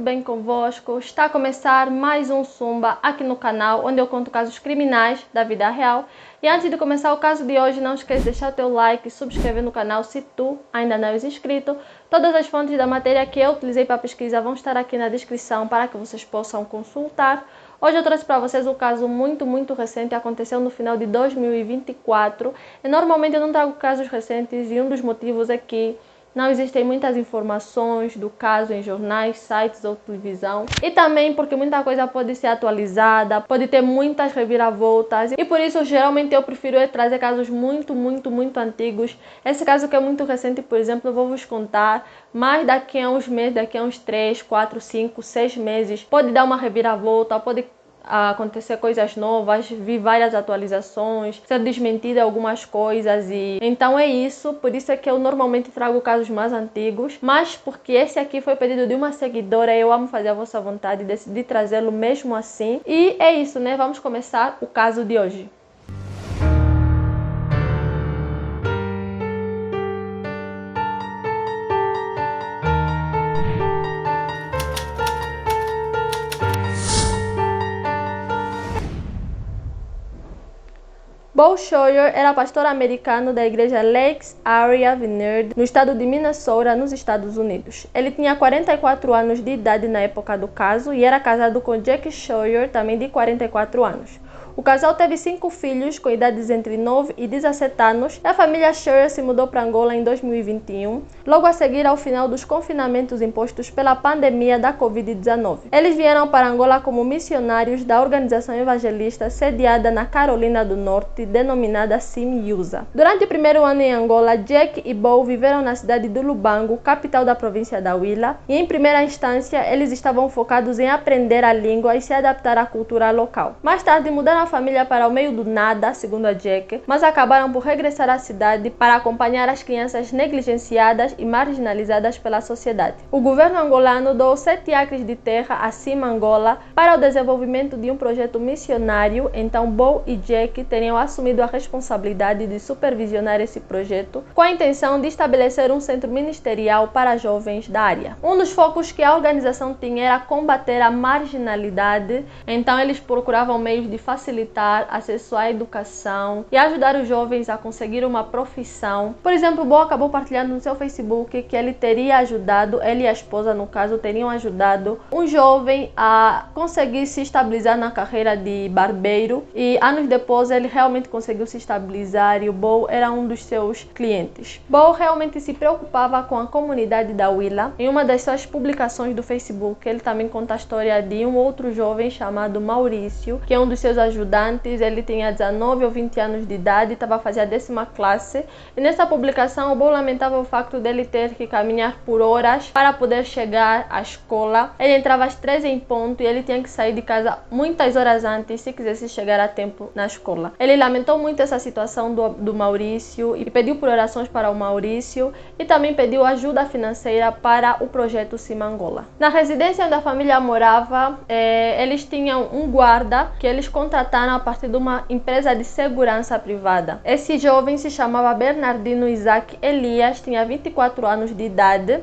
Tudo bem convosco? Está a começar mais um Sumba aqui no canal, onde eu conto casos criminais da vida real. E antes de começar o caso de hoje, não esqueça de deixar o teu like e subscrever no canal se tu ainda não és inscrito. Todas as fontes da matéria que eu utilizei para a pesquisa vão estar aqui na descrição para que vocês possam consultar. Hoje eu trouxe para vocês um caso muito recente, aconteceu no final de 2024. E normalmente eu não trago casos recentes e um dos motivos é que não existem muitas informações do caso em jornais, sites ou televisão. E também porque muita coisa pode ser atualizada, pode ter muitas reviravoltas. E por isso, geralmente, eu prefiro trazer casos muito antigos. Esse caso que é muito recente, por exemplo, eu vou vos contar. Mas daqui a uns meses, daqui a uns 3, 4, 5, 6 meses, pode dar uma reviravolta, pode acontecer coisas novas, vi várias atualizações, ser desmentida algumas coisas e então é isso, por isso é que eu normalmente trago casos mais antigos, mas porque esse aqui foi pedido de uma seguidora, eu amo fazer a vossa vontade e decidi trazê-lo mesmo assim. E é isso, né? Vamos começar o caso de hoje. Bo Sawyer era pastor americano da igreja Lakes Area Vineyard, no estado de Minnesota, nos Estados Unidos. Ele tinha 44 anos de idade na época do caso e era casado com Jackie Sawyer, também de 44 anos. O casal teve 5 filhos com idades entre 9 e 17 anos e a família Sawyer se mudou para Angola em 2021, logo a seguir ao final dos confinamentos impostos pela pandemia da Covid-19. Eles vieram para Angola como missionários da organização evangelista sediada na Carolina do Norte, denominada SIM-USA. Durante o primeiro ano em Angola, Jack e Bo viveram na cidade de Lubango, capital da província da Huila, e em primeira instância eles estavam focados em aprender a língua e se adaptar à cultura local. Mais tarde mudaram a família para o meio do nada, segundo a Jack, mas acabaram por regressar à cidade para acompanhar as crianças negligenciadas e marginalizadas pela sociedade. O governo angolano doou 7 acres de terra a SIM Angola para o desenvolvimento de um projeto missionário, então Bo e Jack teriam assumido a responsabilidade de supervisionar esse projeto com a intenção de estabelecer um centro ministerial para jovens da área. Um dos focos que a organização tinha era combater a marginalidade, então eles procuravam meios de facilitar acesso à educação e ajudar os jovens a conseguir uma profissão. Por exemplo, Bo acabou partilhando no seu Facebook que ele teria ajudado, ele e a esposa no caso, teriam ajudado um jovem a conseguir se estabilizar na carreira de barbeiro e anos depois ele realmente conseguiu se estabilizar e o Bo era um dos seus clientes. Bo realmente se preocupava com a comunidade da Huila. Em uma das suas publicações do Facebook, ele também conta a história de um outro jovem chamado Maurício, que é um dos seus ajudantes. Ele tinha 19 ou 20 anos de idade, estava a fazer a 10ª classe. E nessa publicação, o Bo lamentava o facto dele ter que caminhar por horas para poder chegar à escola. Ele entrava às 13 em ponto e ele tinha que sair de casa muitas horas antes se quisesse chegar a tempo na escola. Ele lamentou muito essa situação do Maurício e pediu por orações para o Maurício e também pediu ajuda financeira para o projeto SIM Angola. Na residência onde a família morava, eles tinham um guarda que eles contrataram a partir de uma empresa de segurança privada. Esse jovem se chamava Bernardino Isaac Elias, tinha 24 anos de idade.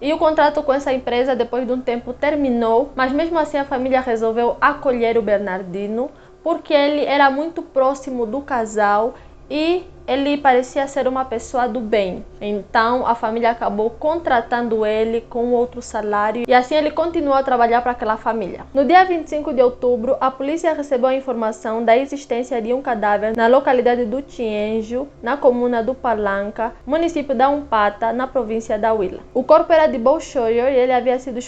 E o contrato com essa empresa, depois de um tempo, terminou, mas mesmo assim a família resolveu acolher o Bernardino, porque ele era muito próximo do casal e ele parecia ser uma pessoa do bem. Então a família acabou contratando ele com outro salário e assim ele continuou a trabalhar para aquela família. No dia 25 de outubro, a polícia recebeu a informação da existência de um cadáver na localidade do Tienjo, na comuna do Palanca, município da Umpata, na província da Huila. O corpo era de Bo Sawyer e ele havia sido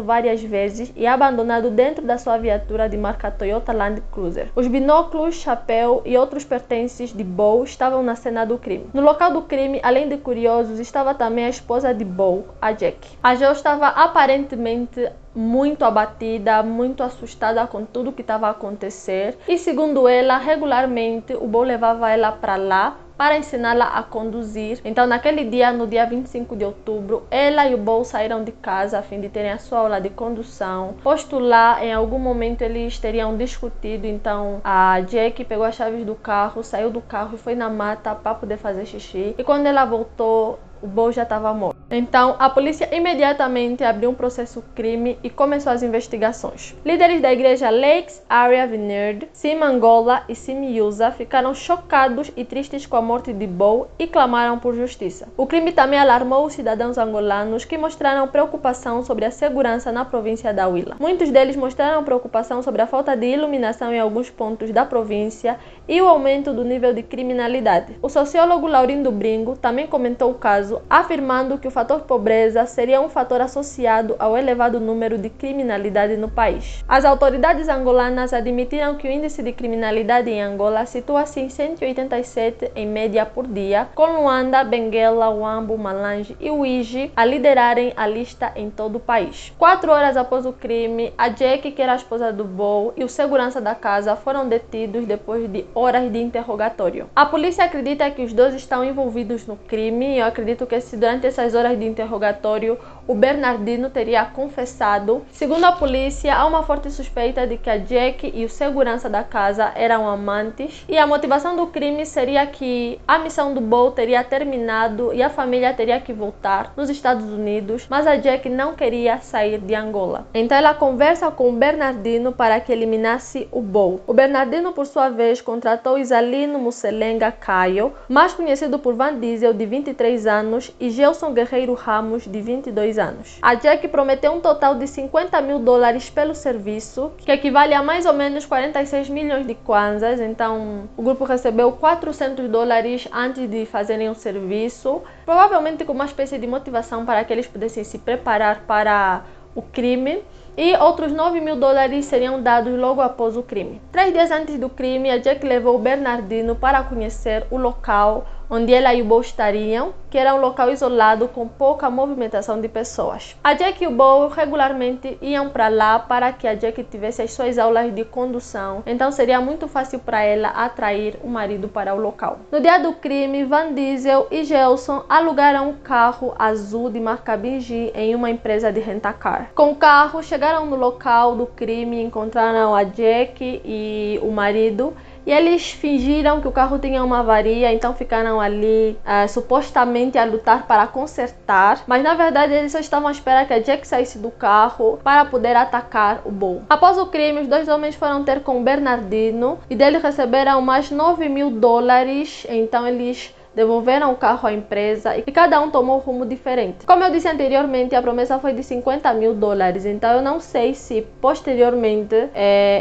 várias vezes e abandonado dentro da sua viatura de marca Toyota Land Cruiser. Os binóculos, chapéu e outros pertences de Bo estavam na cena do crime. No local do crime, além de curiosos, estava também a esposa de Bo, a Jack. A Jo estava aparentemente muito abatida, muito assustada com tudo que estava a acontecer e, segundo ela, regularmente o Bo levava ela para lá para ensiná-la a conduzir. Então, naquele dia, no dia 25 de outubro, ela e o Bo saíram de casa a fim de terem a sua aula de condução. Posto lá, em algum momento eles teriam discutido, então a Jack pegou as chaves do carro, saiu do carro e foi na mata para poder fazer xixi. E quando ela voltou, o Bo já estava morto. Então, a polícia imediatamente abriu um processo crime e começou as investigações. Líderes da igreja Lakes Area Vineyard, Sim Angola e Sim Usa ficaram chocados e tristes com a morte de Bo e clamaram por justiça. O crime também alarmou os cidadãos angolanos, que mostraram preocupação sobre a segurança na província da Huila. Muitos deles mostraram preocupação sobre a falta de iluminação em alguns pontos da província e o aumento do nível de criminalidade. O sociólogo Laurindo Bringo também comentou o caso, afirmando que o fator pobreza seria um fator associado ao elevado número de criminalidade no país. As autoridades angolanas admitiram que o índice de criminalidade em Angola situa-se em 187 em média por dia, com Luanda, Benguela, Huambo, Malange e Uíge a liderarem a lista em todo o país. 4 horas após o crime, a Jack, que era a esposa do Bo, e o segurança da casa foram detidos depois de horas de interrogatório. A polícia acredita que os dois estão envolvidos no crime e eu acredito que durante essas horas de interrogatório o Bernardino teria confessado. Segundo a polícia, há uma forte suspeita de que a Jack e o segurança da casa eram amantes e a motivação do crime seria que a missão do Bo teria terminado e a família teria que voltar nos Estados Unidos, mas a Jack não queria sair de Angola. Então ela conversa com o Bernardino para que eliminasse o Bo. O Bernardino, por sua vez, contratou Isalino Musselenga Caio, mais conhecido por Van Diesel, de 23 anos, e Gelson Guerreiro Ramos, de 22 anos. A Jack prometeu um total de $50.000 pelo serviço, que equivale a mais ou menos 46 milhões de kwanzas. Então o grupo recebeu $400 antes de fazerem o serviço, provavelmente com uma espécie de motivação para que eles pudessem se preparar para o crime. E outros $9.000 seriam dados logo após o crime. 3 dias antes do crime, a Jack levou o Bernardino para conhecer o local onde ela e o Bo estariam, que era um local isolado com pouca movimentação de pessoas. A Jack e o Bo regularmente iam para lá para que a Jack tivesse as suas aulas de condução, então seria muito fácil para ela atrair o marido para o local. No dia do crime, Van Diesel e Gelson alugaram um carro azul de marca Bingi em uma empresa de rent-a-car. Com o carro, chegaram no local do crime, encontraram a Jack e o marido, e eles fingiram que o carro tinha uma avaria, então ficaram ali supostamente a lutar para consertar, mas na verdade eles só estavam à espera que a Jack saísse do carro para poder atacar o Bo. Após o crime, os dois homens foram ter com o Bernardino e dele receberam mais $9.000, então eles devolveram o carro à empresa e cada um tomou um rumo diferente. Como eu disse anteriormente, a promessa foi de $50.000, então eu não sei se posteriormente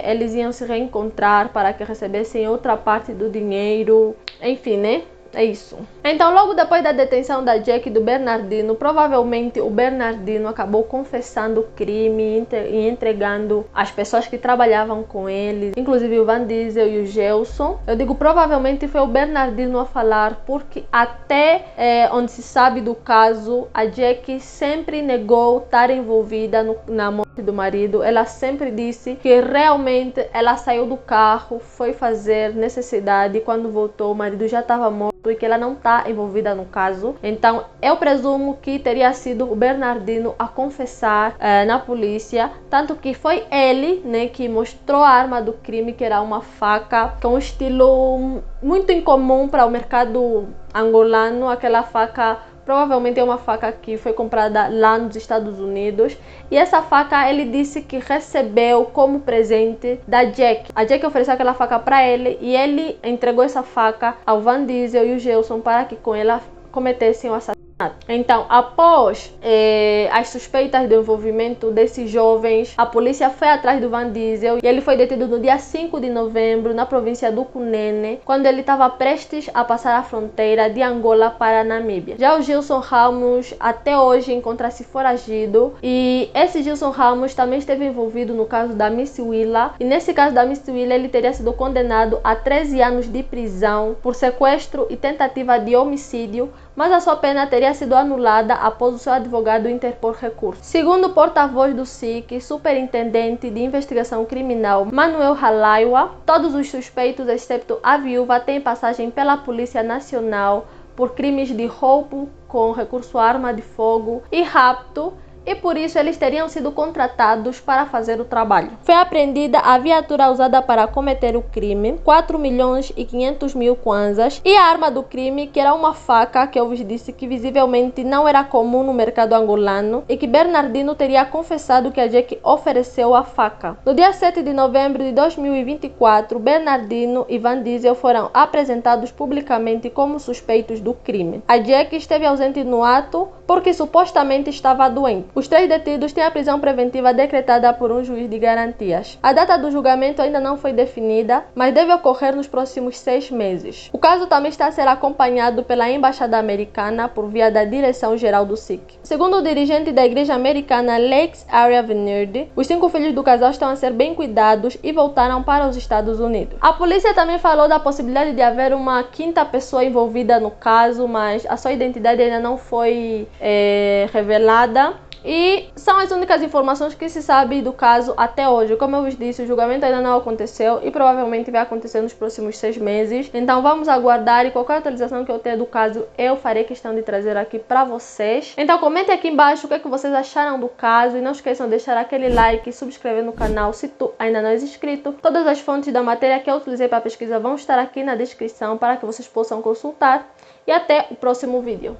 eles iam se reencontrar para que recebessem outra parte do dinheiro, enfim, né? É isso. Então, logo depois da detenção da Jack e do Bernardino, provavelmente o Bernardino acabou confessando o crime e entregando as pessoas que trabalhavam com ele, inclusive o Van Diesel e o Gelson. Eu digo provavelmente foi o Bernardino a falar, porque até onde se sabe do caso, a Jack sempre negou estar envolvida na morte do marido. Ela sempre disse que realmente ela saiu do carro, foi fazer necessidade e quando voltou o marido já estava morto e que ela não está envolvida no caso. Então eu presumo que teria sido o Bernardino a confessar na polícia, tanto que foi ele, né, que mostrou a arma do crime, que era uma faca com um estilo muito incomum para o mercado angolano. Aquela faca provavelmente é uma faca que foi comprada lá nos Estados Unidos. E essa faca ele disse que recebeu como presente da Jack. A Jack ofereceu aquela faca para ele e ele entregou essa faca ao Van Diesel e o Gelson para que com ela cometessem o assassinato. Então, após as suspeitas do envolvimento desses jovens, a polícia foi atrás do Van Diesel e ele foi detido no dia 5 de novembro na província do Cunene, quando ele estava prestes a passar a fronteira de Angola para a Namíbia. Já o Gilson Ramos até hoje encontra-se foragido e esse Gilson Ramos também esteve envolvido no caso da Miss Willa, e nesse caso da Miss Willa ele teria sido condenado a 13 anos de prisão por sequestro e tentativa de homicídio, mas a sua pena teria sido anulada após o seu advogado interpor recurso. Segundo o porta-voz do SIC, superintendente de investigação criminal Manuel Halaiwa, todos os suspeitos, exceto a viúva, têm passagem pela Polícia Nacional por crimes de roubo com recurso à arma de fogo e rapto, e por isso eles teriam sido contratados para fazer o trabalho. Foi apreendida a viatura usada para cometer o crime, 4.500.000 kwanzas, e a arma do crime, que era uma faca que eu vos disse que visivelmente não era comum no mercado angolano e que Bernardino teria confessado que a Jackie ofereceu a faca. No dia 7 de novembro de 2024, Bernardino e Van Diesel foram apresentados publicamente como suspeitos do crime. A Jackie esteve ausente no ato porque supostamente estava doente. Os 3 detidos têm a prisão preventiva decretada por um juiz de garantias. A data do julgamento ainda não foi definida, mas deve ocorrer nos próximos 6 meses. O caso também está a ser acompanhado pela Embaixada Americana por via da Direção-Geral do SIC. Segundo o dirigente da Igreja Americana Lakes Area Vineyard, os 5 filhos do casal estão a ser bem cuidados e voltaram para os Estados Unidos. A polícia também falou da possibilidade de haver uma 5ª pessoa envolvida no caso, mas a sua identidade ainda não foi revelada. E são as únicas informações que se sabe do caso até hoje. Como eu vos disse, o julgamento ainda não aconteceu e provavelmente vai acontecer nos próximos 6 meses. Então vamos aguardar, e qualquer atualização que eu tenha do caso eu farei questão de trazer aqui para vocês. Então comentem aqui embaixo o que vocês acharam do caso e não esqueçam de deixar aquele like e subscrever no canal se tu ainda não és inscrito. Todas as fontes da matéria que eu utilizei para a pesquisa vão estar aqui na descrição para que vocês possam consultar. E até o próximo vídeo.